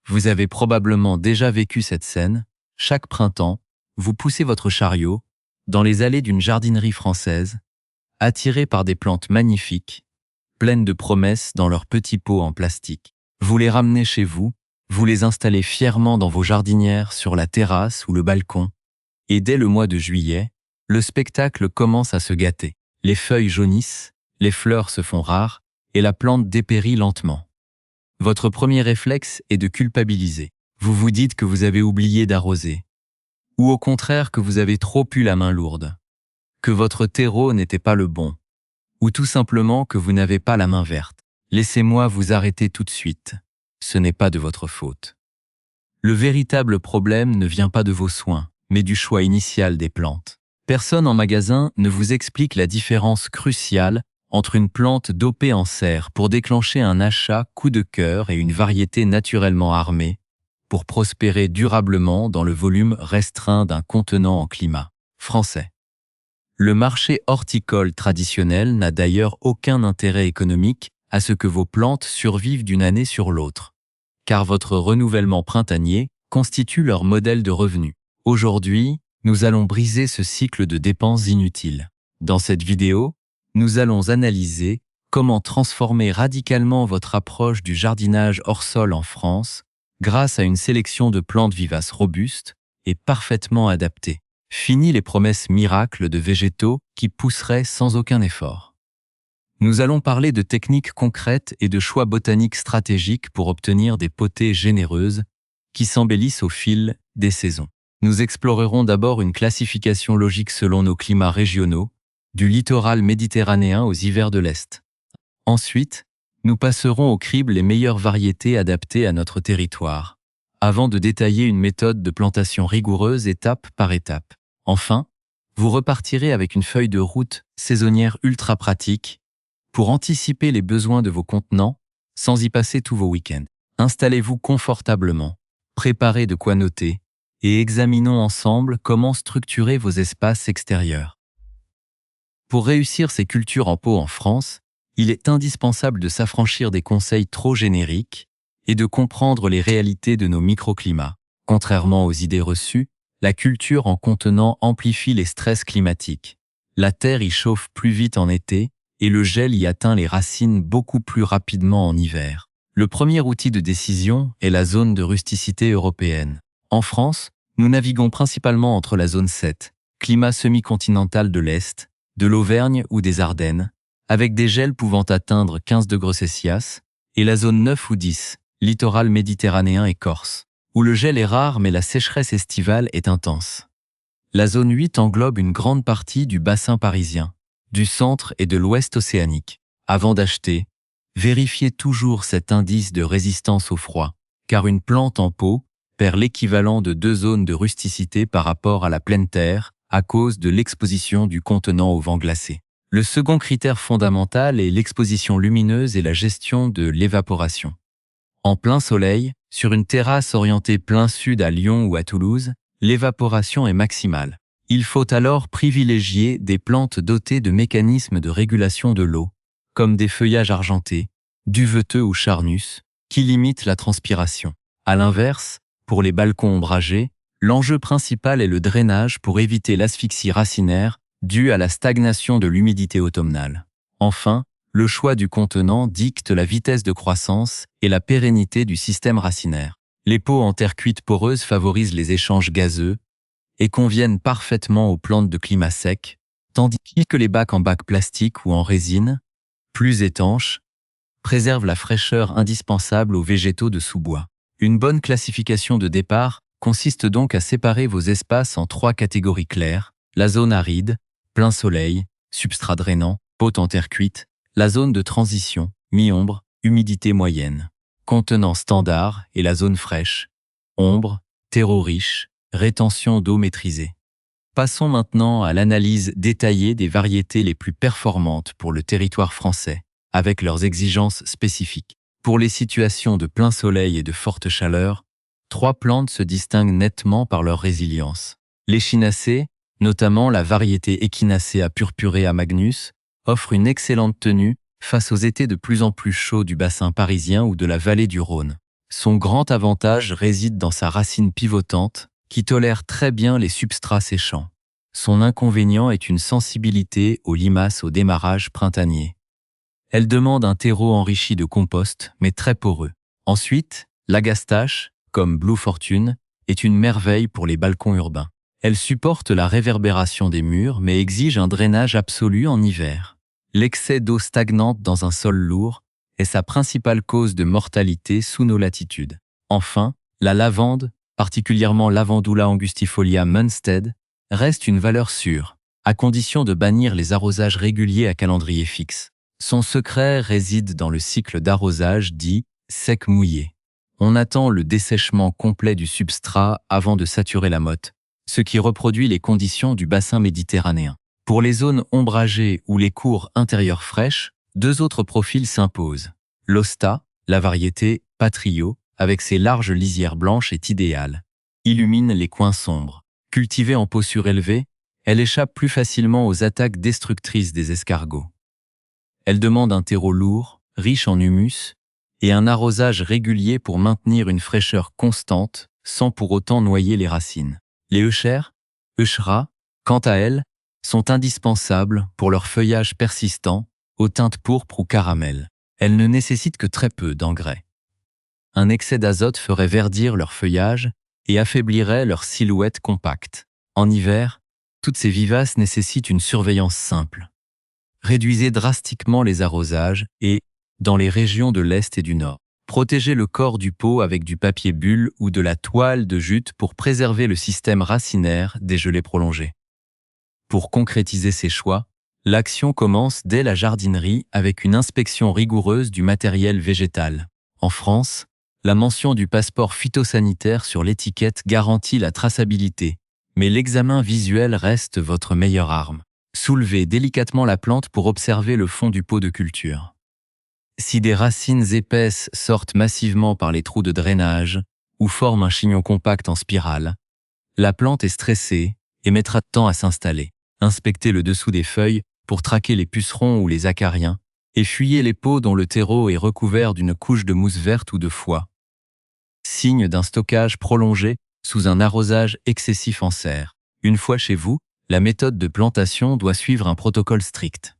Vous avez probablement déjà vécu cette scène. Chaque printemps, vous poussez votre chariot dans les allées d'une jardinerie française, attiré par des plantes magnifiques, pleines de promesses dans leurs petits pots en plastique. Vous les ramenez chez vous, vous les installez fièrement dans vos jardinières, sur la terrasse ou le balcon, et dès le mois de juillet, le spectacle commence à se gâter. Les feuilles jaunissent, les fleurs se font rares, et la plante dépérit lentement. Votre premier réflexe est de culpabiliser. Vous vous dites que vous avez oublié d'arroser, ou au contraire que vous avez trop eu la main lourde, que votre terreau n'était pas le bon, ou tout simplement que vous n'avez pas la main verte. Laissez-moi vous arrêter tout de suite. Ce n'est pas de votre faute. Le véritable problème ne vient pas de vos soins, mais du choix initial des plantes. Personne en magasin ne vous explique la différence cruciale entre une plante dopée en serre pour déclencher un achat coup de cœur et une variété naturellement armée pour prospérer durablement dans le volume restreint d'un contenant en climat français. Le marché horticole traditionnel n'a d'ailleurs aucun intérêt économique à ce que vos plantes survivent d'une année sur l'autre, car votre renouvellement printanier constitue leur modèle de revenu. Aujourd'hui, nous allons briser ce cycle de dépenses inutiles. Dans cette vidéo, nous allons analyser comment transformer radicalement votre approche du jardinage hors sol en France grâce à une sélection de plantes vivaces robustes et parfaitement adaptées. Fini les promesses miracles de végétaux qui pousseraient sans aucun effort. Nous allons parler de techniques concrètes et de choix botaniques stratégiques pour obtenir des potées généreuses qui s'embellissent au fil des saisons. Nous explorerons d'abord une classification logique selon nos climats régionaux, du littoral méditerranéen aux hivers de l'Est. Ensuite, nous passerons au crible les meilleures variétés adaptées à notre territoire, avant de détailler une méthode de plantation rigoureuse étape par étape. Enfin, vous repartirez avec une feuille de route saisonnière ultra pratique pour anticiper les besoins de vos contenants sans y passer tous vos week-ends. Installez-vous confortablement, préparez de quoi noter et examinons ensemble comment structurer vos espaces extérieurs. Pour réussir ces cultures en pot en France, il est indispensable de s'affranchir des conseils trop génériques et de comprendre les réalités de nos microclimats. Contrairement aux idées reçues, la culture en contenant amplifie les stress climatiques. La terre y chauffe plus vite en été et le gel y atteint les racines beaucoup plus rapidement en hiver. Le premier outil de décision est la zone de rusticité européenne. En France, nous naviguons principalement entre la zone 7, climat semi-continental de l'Est, de l'Auvergne ou des Ardennes, avec des gels pouvant atteindre 15 degrés Celsius, et la zone 9 ou 10, littoral méditerranéen et corse, où le gel est rare mais la sécheresse estivale est intense. La zone 8 englobe une grande partie du bassin parisien, du centre et de l'ouest océanique. Avant d'acheter, vérifiez toujours cet indice de résistance au froid, car une plante en pot perd l'équivalent de 2 zones de rusticité par rapport à la pleine terre à cause de l'exposition du contenant au vent glacé. Le second critère fondamental est l'exposition lumineuse et la gestion de l'évaporation. En plein soleil, sur une terrasse orientée plein sud à Lyon ou à Toulouse, l'évaporation est maximale. Il faut alors privilégier des plantes dotées de mécanismes de régulation de l'eau, comme des feuillages argentés, duveteux ou charnus, qui limitent la transpiration. À l'inverse, pour les balcons ombragés, l'enjeu principal est le drainage pour éviter l'asphyxie racinaire due à la stagnation de l'humidité automnale. Enfin, le choix du contenant dicte la vitesse de croissance et la pérennité du système racinaire. Les pots en terre cuite poreuse favorisent les échanges gazeux et conviennent parfaitement aux plantes de climat sec, tandis que les bacs en bac plastique ou en résine, plus étanches, préservent la fraîcheur indispensable aux végétaux de sous-bois. Une bonne classification de départ consiste donc à séparer vos espaces en 3 catégories claires: la zone aride, plein soleil, substrat drainant, pot en terre cuite; la zone de transition, mi-ombre, humidité moyenne, contenant standard, et la zone fraîche, ombre, terreau riche, rétention d'eau maîtrisée. Passons maintenant à l'analyse détaillée des variétés les plus performantes pour le territoire français, avec leurs exigences spécifiques. Pour les situations de plein soleil et de forte chaleur, 3 plantes se distinguent nettement par leur résilience. L'échinacée, notamment la variété Echinacea purpurea magnus, offre une excellente tenue face aux étés de plus en plus chauds du bassin parisien ou de la vallée du Rhône. Son grand avantage réside dans sa racine pivotante, qui tolère très bien les substrats séchants. Son inconvénient est une sensibilité aux limaces au démarrage printanier. Elle demande un terreau enrichi de compost, mais très poreux. Ensuite, l'agastache, comme Blue Fortune, est une merveille pour les balcons urbains. Elle supporte la réverbération des murs, mais exige un drainage absolu en hiver. L'excès d'eau stagnante dans un sol lourd est sa principale cause de mortalité sous nos latitudes. Enfin, la lavande, particulièrement Lavandula angustifolia Munstead, reste une valeur sûre, à condition de bannir les arrosages réguliers à calendrier fixe. Son secret réside dans le cycle d'arrosage dit sec-mouillé. On attend le dessèchement complet du substrat avant de saturer la motte, ce qui reproduit les conditions du bassin méditerranéen. Pour les zones ombragées ou les cours intérieures fraîches, deux autres profils s'imposent. L'Osta, la variété Patrio, avec ses larges lisières blanches est idéale. Illumine les coins sombres. Cultivée en pot surélevé, elle échappe plus facilement aux attaques destructrices des escargots. Elle demande un terreau lourd, riche en humus, et un arrosage régulier pour maintenir une fraîcheur constante, sans pour autant noyer les racines. Les Euchères, Euchera, quant à elles, sont indispensables pour leur feuillage persistant, aux teintes pourpres ou caramel. Elles ne nécessitent que très peu d'engrais. Un excès d'azote ferait verdir leur feuillage et affaiblirait leur silhouette compacte. En hiver, toutes ces vivaces nécessitent une surveillance simple. Réduisez drastiquement les arrosages et, dans les régions de l'Est et du Nord, protégez le corps du pot avec du papier bulle ou de la toile de jute pour préserver le système racinaire des gelées prolongées. Pour concrétiser ces choix, l'action commence dès la jardinerie avec une inspection rigoureuse du matériel végétal. En France, la mention du passeport phytosanitaire sur l'étiquette garantit la traçabilité, mais l'examen visuel reste votre meilleure arme. Soulevez délicatement la plante pour observer le fond du pot de culture. Si des racines épaisses sortent massivement par les trous de drainage ou forment un chignon compact en spirale, la plante est stressée et mettra de temps à s'installer. Inspectez le dessous des feuilles pour traquer les pucerons ou les acariens et fuyez les pots dont le terreau est recouvert d'une couche de mousse verte ou de foie. Signe d'un stockage prolongé sous un arrosage excessif en serre. Une fois chez vous, la méthode de plantation doit suivre un protocole strict.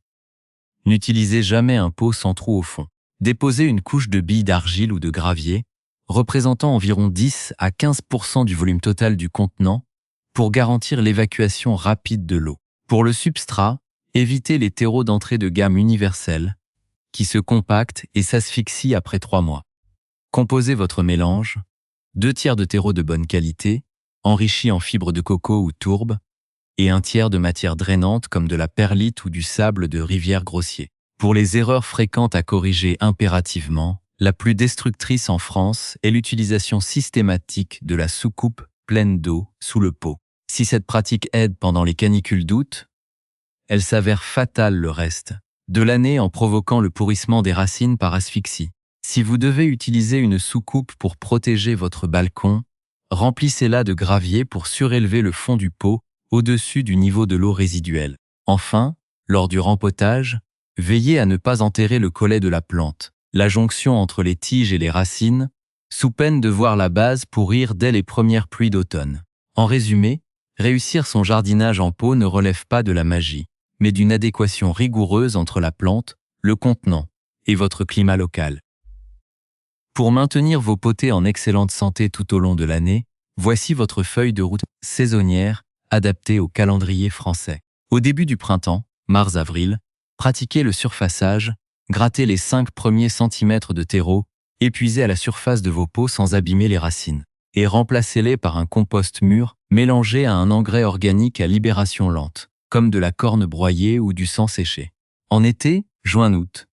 N'utilisez jamais un pot sans trou au fond. Déposez une couche de billes d'argile ou de gravier, représentant environ 10 à 15% du volume total du contenant, pour garantir l'évacuation rapide de l'eau. Pour le substrat, évitez les terreaux d'entrée de gamme universels, qui se compactent et s'asphyxient après 3 mois. Composez votre mélange, 2 tiers de terreau de bonne qualité, enrichi en fibres de coco ou tourbe, et 1 tiers de matière drainante comme de la perlite ou du sable de rivière grossier. Pour les erreurs fréquentes à corriger impérativement, la plus destructrice en France est l'utilisation systématique de la soucoupe pleine d'eau sous le pot. Si cette pratique aide pendant les canicules d'août, elle s'avère fatale le reste de l'année en provoquant le pourrissement des racines par asphyxie. Si vous devez utiliser une soucoupe pour protéger votre balcon, remplissez-la de gravier pour surélever le fond du pot au-dessus du niveau de l'eau résiduelle. Enfin, lors du rempotage, veillez à ne pas enterrer le collet de la plante, la jonction entre les tiges et les racines, sous peine de voir la base pourrir dès les premières pluies d'automne. En résumé, réussir son jardinage en pot ne relève pas de la magie, mais d'une adéquation rigoureuse entre la plante, le contenant et votre climat local. Pour maintenir vos potées en excellente santé tout au long de l'année, voici votre feuille de route saisonnière adaptée au calendrier français. Au début du printemps, mars-avril, pratiquez le surfaçage, grattez les 5 premiers centimètres de terreau, épuisez à la surface de vos pots sans abîmer les racines, et remplacez-les par un compost mûr mélangé à un engrais organique à libération lente, comme de la corne broyée ou du sang séché. En été, juin-août,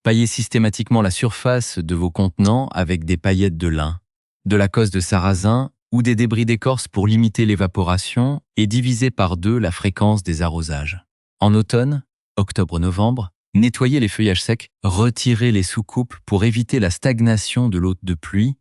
paillez systématiquement la surface de vos contenants avec des paillettes de lin, de la cosse de sarrasin ou des débris d'écorce pour limiter l'évaporation et diviser par 2 la fréquence des arrosages. En automne, octobre-novembre, nettoyez les feuillages secs, retirez les soucoupes pour éviter la stagnation de l'eau de pluie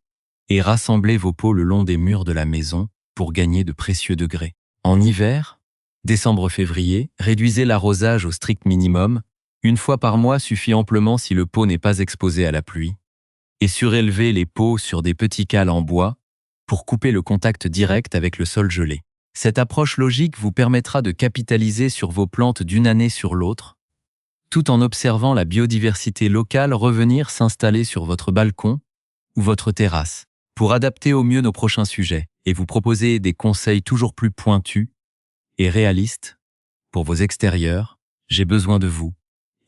et rassemblez vos pots le long des murs de la maison pour gagner de précieux degrés. En hiver, décembre-février, réduisez l'arrosage au strict minimum. 1 fois par mois suffit amplement si le pot n'est pas exposé à la pluie. et surélever les pots sur des petits cales en bois pour couper le contact direct avec le sol gelé. Cette approche logique vous permettra de capitaliser sur vos plantes d'une année sur l'autre, tout en observant la biodiversité locale revenir s'installer sur votre balcon ou votre terrasse. Pour adapter au mieux nos prochains sujets et vous proposer des conseils toujours plus pointus et réalistes pour vos extérieurs, j'ai besoin de vous.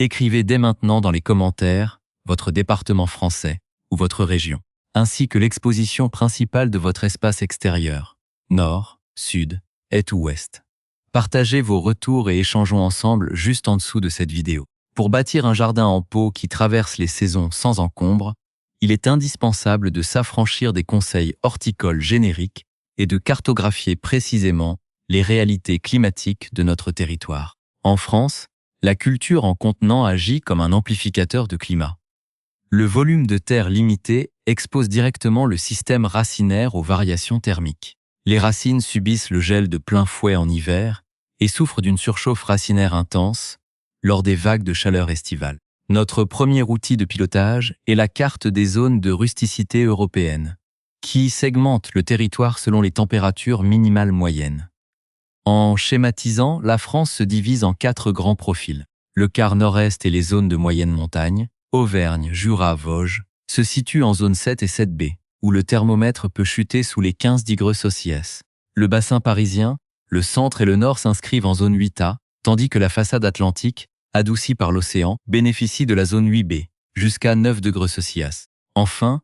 Écrivez dès maintenant dans les commentaires votre département français ou votre région, ainsi que l'exposition principale de votre espace extérieur, nord, sud, est ou ouest. Partagez vos retours et échangeons ensemble juste en dessous de cette vidéo. Pour bâtir un jardin en pot qui traverse les saisons sans encombre, il est indispensable de s'affranchir des conseils horticoles génériques et de cartographier précisément les réalités climatiques de notre territoire. En France, la culture en contenant agit comme un amplificateur de climat. Le volume de terre limité expose directement le système racinaire aux variations thermiques. Les racines subissent le gel de plein fouet en hiver et souffrent d'une surchauffe racinaire intense lors des vagues de chaleur estivale. Notre premier outil de pilotage est la carte des zones de rusticité européenne, qui segmente le territoire selon les températures minimales moyennes. En schématisant, la France se divise en 4 grands profils. Le quart nord-est et les zones de moyenne montagne, Auvergne, Jura, Vosges, se situent en zone 7 et 7B, où le thermomètre peut chuter sous les 15 degrés Celsius. Le bassin parisien, le centre et le nord s'inscrivent en zone 8A, tandis que la façade atlantique, adoucie par l'océan, bénéficie de la zone 8B, jusqu'à 9 degrés Celsius. Enfin,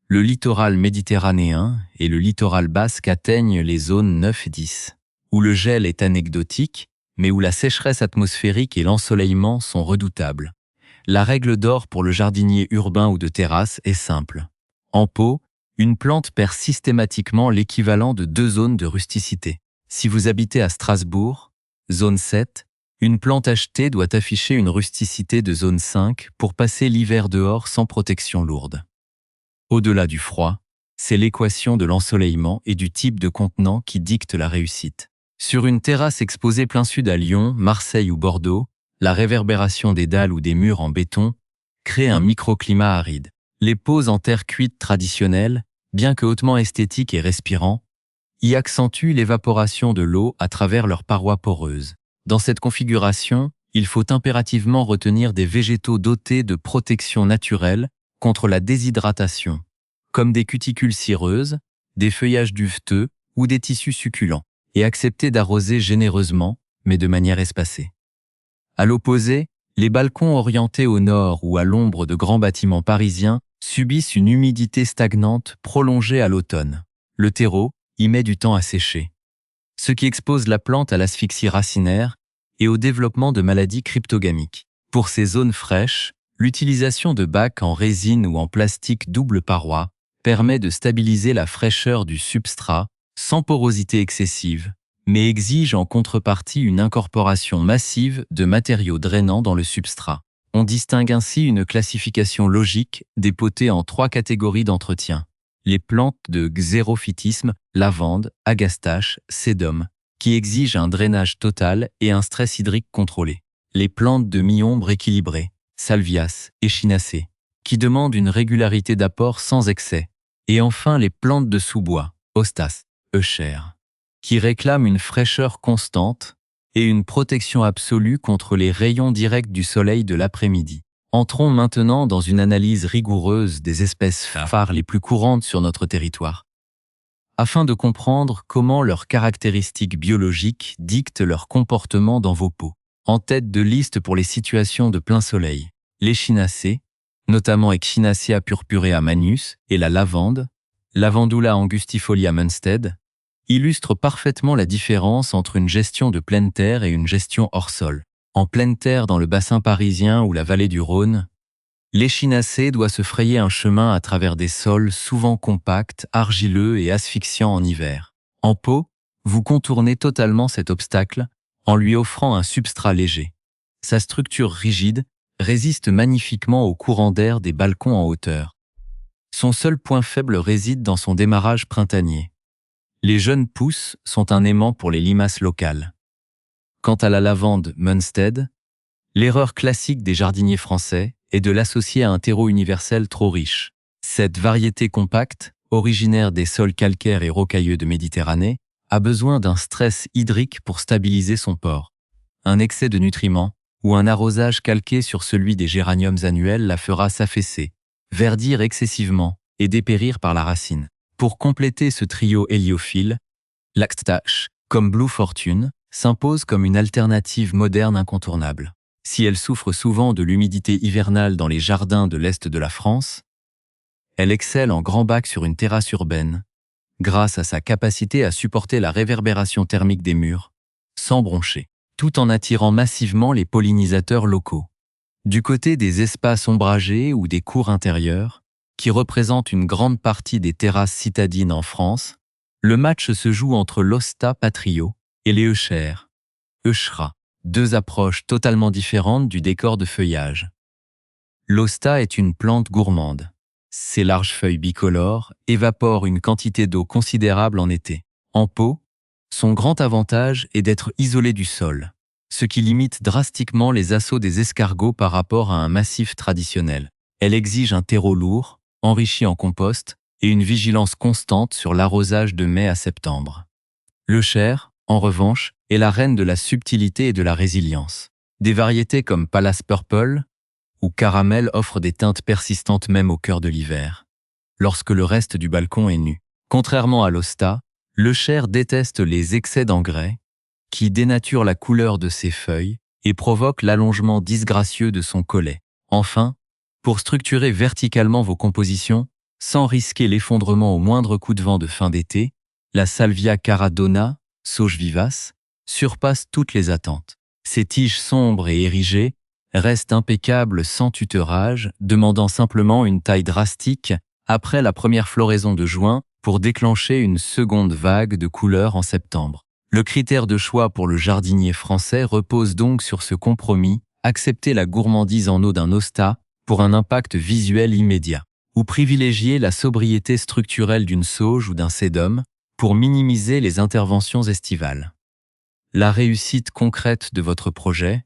le littoral méditerranéen et le littoral basque atteignent les zones 9 et 10, où le gel est anecdotique, mais où la sécheresse atmosphérique et l'ensoleillement sont redoutables. La règle d'or pour le jardinier urbain ou de terrasse est simple. En pot, une plante perd systématiquement l'équivalent de 2 zones de rusticité. Si vous habitez à Strasbourg, zone 7, une plante achetée doit afficher une rusticité de zone 5 pour passer l'hiver dehors sans protection lourde. Au-delà du froid, c'est l'équation de l'ensoleillement et du type de contenant qui dicte la réussite. Sur une terrasse exposée plein sud à Lyon, Marseille ou Bordeaux, la réverbération des dalles ou des murs en béton crée un microclimat aride. Les pots en terre cuite traditionnels, bien que hautement esthétiques et respirants, y accentuent l'évaporation de l'eau à travers leurs parois poreuses. Dans cette configuration, il faut impérativement retenir des végétaux dotés de protection naturelle contre la déshydratation, comme des cuticules cireuses, des feuillages duveteux ou des tissus succulents, et accepter d'arroser généreusement, mais de manière espacée. À l'opposé, les balcons orientés au nord ou à l'ombre de grands bâtiments parisiens subissent une humidité stagnante prolongée à l'automne. Le terreau y met du temps à sécher, ce qui expose la plante à l'asphyxie racinaire et au développement de maladies cryptogamiques. Pour ces zones fraîches, l'utilisation de bacs en résine ou en plastique double paroi permet de stabiliser la fraîcheur du substrat sans porosité excessive, mais exige en contrepartie une incorporation massive de matériaux drainants dans le substrat. On distingue ainsi une classification logique des potées en 3 catégories d'entretien. Les plantes de xérophytisme, lavande, agastache, sédum, qui exigent un drainage total et un stress hydrique contrôlé. Les plantes de mi-ombre équilibrées, salvias, échinacées, qui demandent une régularité d'apport sans excès. Et enfin les plantes de sous-bois, hostas, euchères, qui réclament une fraîcheur constante et une protection absolue contre les rayons directs du soleil de l'après-midi. Entrons maintenant dans une analyse rigoureuse des espèces phares les plus courantes sur notre territoire, afin de comprendre comment leurs caractéristiques biologiques dictent leur comportement dans vos pots. En tête de liste pour les situations de plein soleil, l'échinacée, notamment Echinacea purpurea manus, et la lavande, Lavandula angustifolia Munstead, illustrent parfaitement la différence entre une gestion de pleine terre et une gestion hors sol. En pleine terre dans le bassin parisien ou la vallée du Rhône, l'échinacée doit se frayer un chemin à travers des sols souvent compacts, argileux et asphyxiants en hiver. En pot, vous contournez totalement cet obstacle en lui offrant un substrat léger. Sa structure rigide résiste magnifiquement aux courants d'air des balcons en hauteur. Son seul point faible réside dans son démarrage printanier. Les jeunes pousses sont un aimant pour les limaces locales. Quant à la lavande Munstead, l'erreur classique des jardiniers français est de l'associer à un terreau universel trop riche. Cette variété compacte, originaire des sols calcaires et rocailleux de Méditerranée, a besoin d'un stress hydrique pour stabiliser son port. Un excès de nutriments ou un arrosage calqué sur celui des géraniums annuels la fera s'affaisser, verdir excessivement et dépérir par la racine. Pour compléter ce trio héliophile, l'Axtache, comme Blue Fortune, s'impose comme une alternative moderne incontournable. Si elle souffre souvent de l'humidité hivernale dans les jardins de l'Est de la France, elle excelle en grand bac sur une terrasse urbaine, grâce à sa capacité à supporter la réverbération thermique des murs, sans broncher, tout en attirant massivement les pollinisateurs locaux. Du côté des espaces ombragés ou des cours intérieures, qui représentent une grande partie des terrasses citadines en France, le match se joue entre l'Hosta Patrio et les Euchères, Euchera, deux approches totalement différentes du décor de feuillage. L'Hosta est une plante gourmande. Ses larges feuilles bicolores évaporent une quantité d'eau considérable en été. En pot, son grand avantage est d'être isolé du sol, ce qui limite drastiquement les assauts des escargots par rapport à un massif traditionnel. Elle exige un terreau lourd, enrichi en compost, et une vigilance constante sur l'arrosage de mai à septembre. L'Euchère, en revanche, est la reine de la subtilité et de la résilience. Des variétés comme Palace Purple ou Caramel offrent des teintes persistantes même au cœur de l'hiver, lorsque le reste du balcon est nu. Contrairement à l'Hosta, l'Euchère déteste les excès d'engrais, qui dénaturent la couleur de ses feuilles et provoquent l'allongement disgracieux de son collet. Enfin, pour structurer verticalement vos compositions, sans risquer l'effondrement au moindre coup de vent de fin d'été, la Salvia caradona, sauge vivace, surpasse toutes les attentes. Ses tiges sombres et érigées restent impeccables sans tutorage, demandant simplement une taille drastique après la première floraison de juin pour déclencher une seconde vague de couleurs en septembre. Le critère de choix pour le jardinier français repose donc sur ce compromis, accepter la gourmandise en eau d'un Hosta pour un impact visuel immédiat, ou privilégier la sobriété structurelle d'une sauge ou d'un sédum pour minimiser les interventions estivales. La réussite concrète de votre projet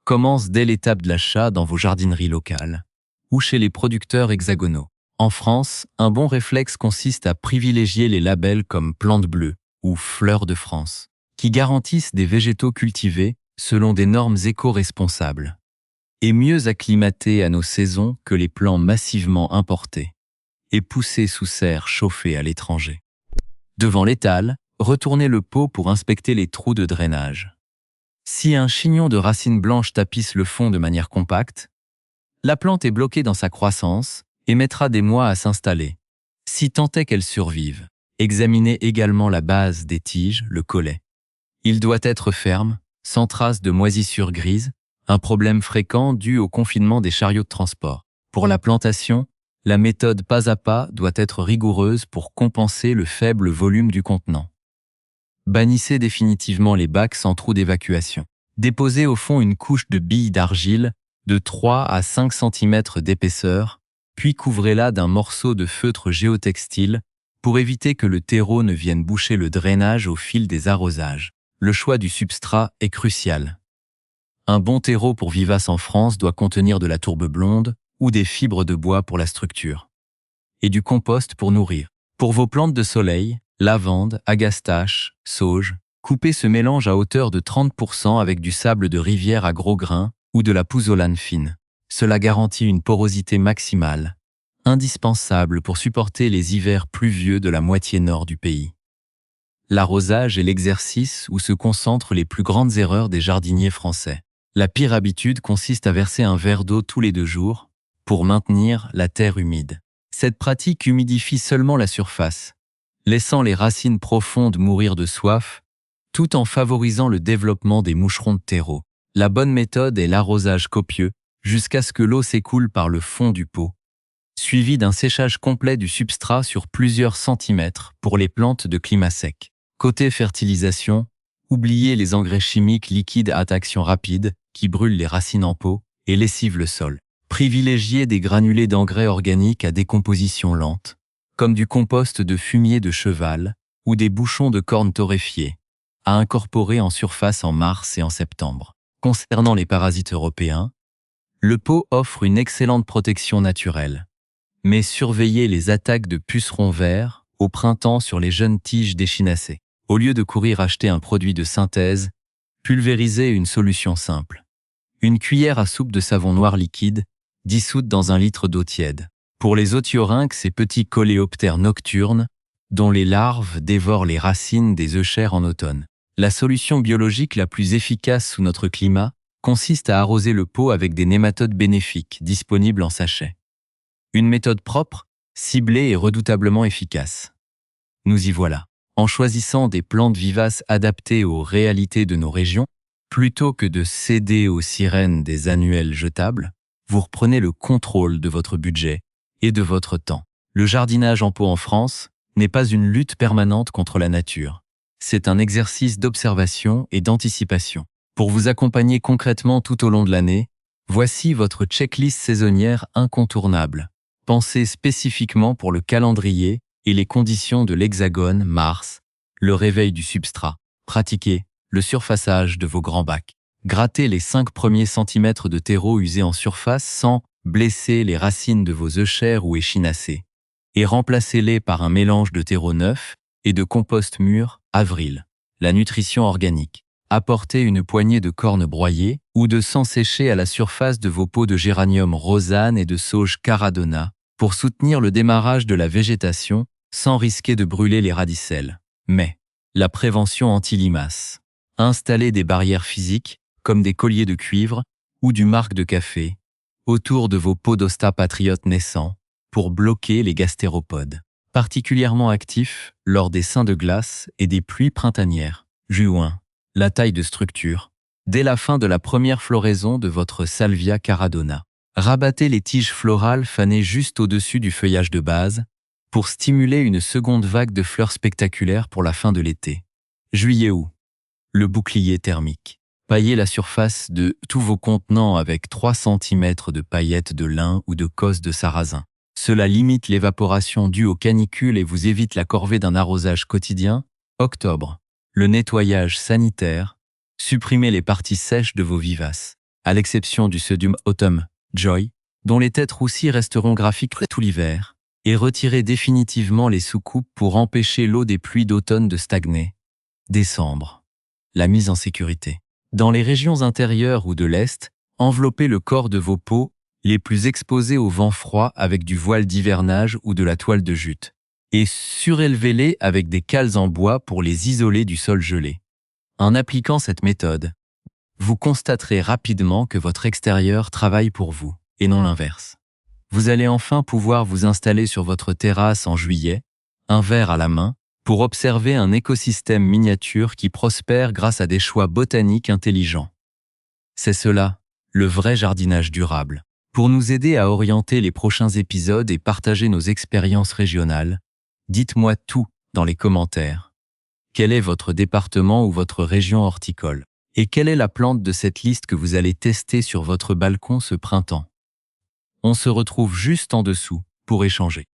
commence dès l'étape de l'achat dans vos jardineries locales ou chez les producteurs hexagonaux. En France, un bon réflexe consiste à privilégier les labels comme Plantes Bleues ou Fleurs de France, qui garantissent des végétaux cultivés selon des normes éco-responsables et mieux acclimatés à nos saisons que les plants massivement importés et poussés sous serre chauffée à l'étranger. Devant l'étal, retournez le pot pour inspecter les trous de drainage. Si un chignon de racines blanches tapisse le fond de manière compacte, la plante est bloquée dans sa croissance et mettra des mois à s'installer. Si tant est qu'elle survive, examinez également la base des tiges, le collet. Il doit être ferme, sans trace de moisissure grise, un problème fréquent dû au confinement des chariots de transport. Pour la plantation, la méthode pas à pas doit être rigoureuse pour compenser le faible volume du contenant. Bannissez définitivement les bacs sans trou d'évacuation. Déposez au fond une couche de billes d'argile de 3 à 5 cm d'épaisseur, puis couvrez-la d'un morceau de feutre géotextile pour éviter que le terreau ne vienne boucher le drainage au fil des arrosages. Le choix du substrat est crucial. Un bon terreau pour vivaces en France doit contenir de la tourbe blonde ou des fibres de bois pour la structure, et du compost pour nourrir. Pour vos plantes de soleil, lavande, agastache, sauge, coupez ce mélange à hauteur de 30% avec du sable de rivière à gros grains ou de la pouzzolane fine. Cela garantit une porosité maximale, indispensable pour supporter les hivers pluvieux de la moitié nord du pays. L'arrosage est l'exercice où se concentrent les plus grandes erreurs des jardiniers français. La pire habitude consiste à verser un verre d'eau tous les 2 jours pour maintenir la terre humide. Cette pratique humidifie seulement la surface, laissant les racines profondes mourir de soif, tout en favorisant le développement des moucherons de terreau. La bonne méthode est l'arrosage copieux, jusqu'à ce que l'eau s'écoule par le fond du pot, suivi d'un séchage complet du substrat sur plusieurs centimètres pour les plantes de climat sec. Côté fertilisation, oubliez les engrais chimiques liquides à action rapide qui brûlent les racines en pot et lessivent le sol. Privilégiez des granulés d'engrais organiques à décomposition lente, comme du compost de fumier de cheval ou des bouchons de cornes torréfiées, à incorporer en surface en mars et en septembre. Concernant les parasites européens, le pot offre une excellente protection naturelle, mais surveillez les attaques de pucerons verts au printemps sur les jeunes tiges d'échinacées. Au lieu de courir acheter un produit de synthèse, pulvérisez une solution simple. Une cuillère à soupe de savon noir liquide, dissoute dans 1 litre d'eau tiède. Pour les otiorynques et petits coléoptères nocturnes, dont les larves dévorent les racines des euchères en automne. La solution biologique la plus efficace sous notre climat consiste à arroser le pot avec des nématodes bénéfiques, disponibles en sachet. Une méthode propre, ciblée et redoutablement efficace. Nous y voilà. En choisissant des plantes vivaces adaptées aux réalités de nos régions, plutôt que de céder aux sirènes des annuels jetables, vous reprenez le contrôle de votre budget et de votre temps. Le jardinage en pot en France n'est pas une lutte permanente contre la nature. C'est un exercice d'observation et d'anticipation. Pour vous accompagner concrètement tout au long de l'année, voici votre checklist saisonnière incontournable. Pensez spécifiquement pour le calendrier et les conditions de l'hexagone, Mars, le réveil du substrat. Pratiquez le surfaçage de vos grands bacs. Grattez les 5 premiers centimètres de terreau usé en surface sans blesser les racines de vos euchères ou échinacées. Et remplacez-les par un mélange de terreau neuf et de compost mûr, avril. La nutrition organique. Apportez une poignée de cornes broyées ou de sang séché à la surface de vos pots de géranium rosane et de sauge caradonna pour soutenir le démarrage de la végétation sans risquer de brûler les radicelles. Mais la prévention anti-limaces. Installez des barrières physiques, comme des colliers de cuivre ou du marc de café, autour de vos podostas patriotes naissants pour bloquer les gastéropodes, particulièrement actifs lors des seins de glace et des pluies printanières. Juin. La taille de structure. Dès la fin de la première floraison de votre Salvia caradonna, rabattez les tiges florales fanées juste au-dessus du feuillage de base pour stimuler une seconde vague de fleurs spectaculaires pour la fin de l'été. Juillet-août. Le bouclier thermique. Paillez la surface de tous vos contenants avec 3 cm de paillettes de lin ou de cosses de sarrasin. Cela limite l'évaporation due aux canicules et vous évite la corvée d'un arrosage quotidien. Octobre. Le nettoyage sanitaire. Supprimez les parties sèches de vos vivaces, à l'exception du Pseudium autumn joy, dont les têtes roussies resteront graphiques tout l'hiver, et retirez définitivement les soucoupes pour empêcher l'eau des pluies d'automne de stagner. Décembre. La mise en sécurité. Dans les régions intérieures ou de l'Est, enveloppez le corps de vos pots les plus exposés au vent froid avec du voile d'hivernage ou de la toile de jute, et surélevez-les avec des cales en bois pour les isoler du sol gelé. En appliquant cette méthode, vous constaterez rapidement que votre extérieur travaille pour vous, et non l'inverse. Vous allez enfin pouvoir vous installer sur votre terrasse en juillet, un verre à la main, pour observer un écosystème miniature qui prospère grâce à des choix botaniques intelligents. C'est cela, le vrai jardinage durable. Pour nous aider à orienter les prochains épisodes et partager nos expériences régionales, dites-moi tout dans les commentaires. Quel est votre département ou votre région horticole? Et quelle est la plante de cette liste que vous allez tester sur votre balcon ce printemps? On se retrouve juste en dessous pour échanger.